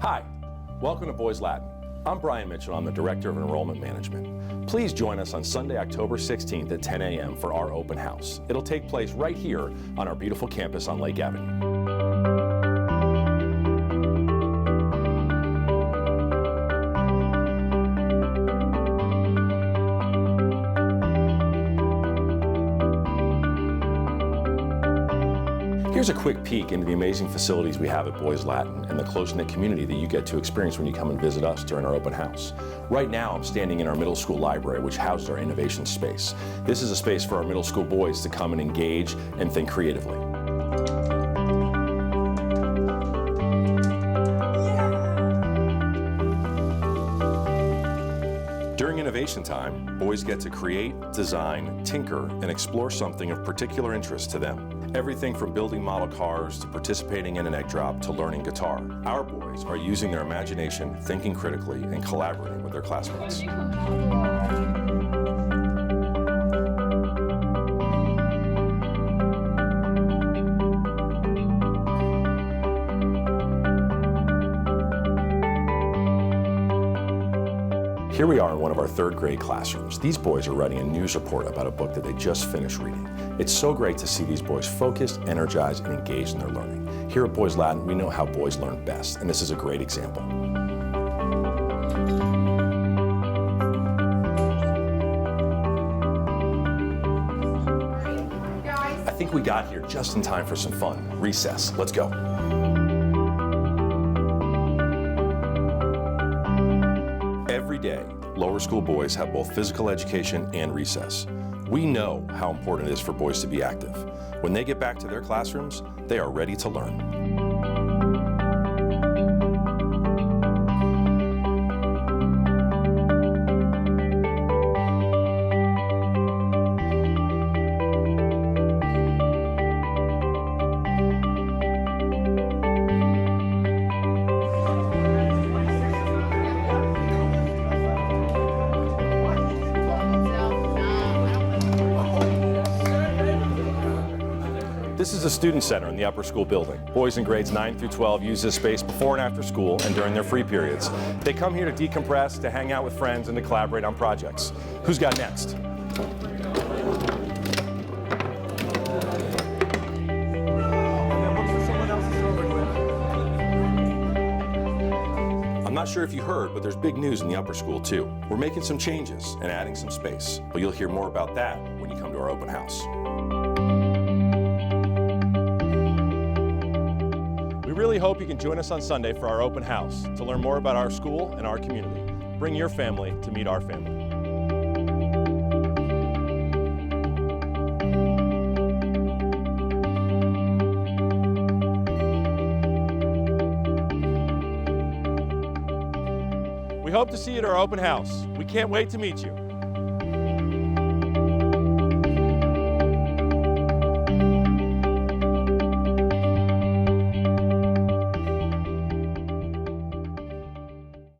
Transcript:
Hi, welcome to Boys Latin. I'm Brian Mitchell, I'm the Director of Enrollment Management. Please join us on Sunday, October 16th at 10 a.m. for our open house. It'll take place right here on our beautiful campus on Lake Avenue. Here's a quick peek into the amazing facilities we have at Boys Latin and the close-knit community that you get to experience when you come and visit us during our open house. Right now, I'm standing in our middle school library, which houses our innovation space. This is a space for our middle school boys to come and engage and think creatively. During innovation time, boys get to create, design, tinker, and explore something of particular interest to them. Everything from building model cars to participating in an egg drop to learning guitar. Our boys are using their imagination, thinking critically, and collaborating with their classmates. Here we are in one of our third grade classrooms. These boys are writing a news report about a book that they just finished reading. It's so great to see these boys focused, energized, and engaged in their learning. Here at Boys Latin, we know how boys learn best, and this is a great example. I think we got here just in time for some fun. Recess, let's go. Every day, lower school boys have both physical education and recess. We know how important it is for boys to be active. When they get back to their classrooms, they are ready to learn. This is the Student Center in the upper school building. Boys in grades 9 through 12 use this space before and after school and during their free periods. They come here to decompress, to hang out with friends, and to collaborate on projects. Who's got next? I'm not sure if you heard, but there's big news in the upper school too. We're making some changes and adding some space, but you'll hear more about that when you come to our open house. We really hope you can join us on Sunday for our open house to learn more about our school and our community. Bring your family to meet our family. We hope to see you at our open house. We can't wait to meet you.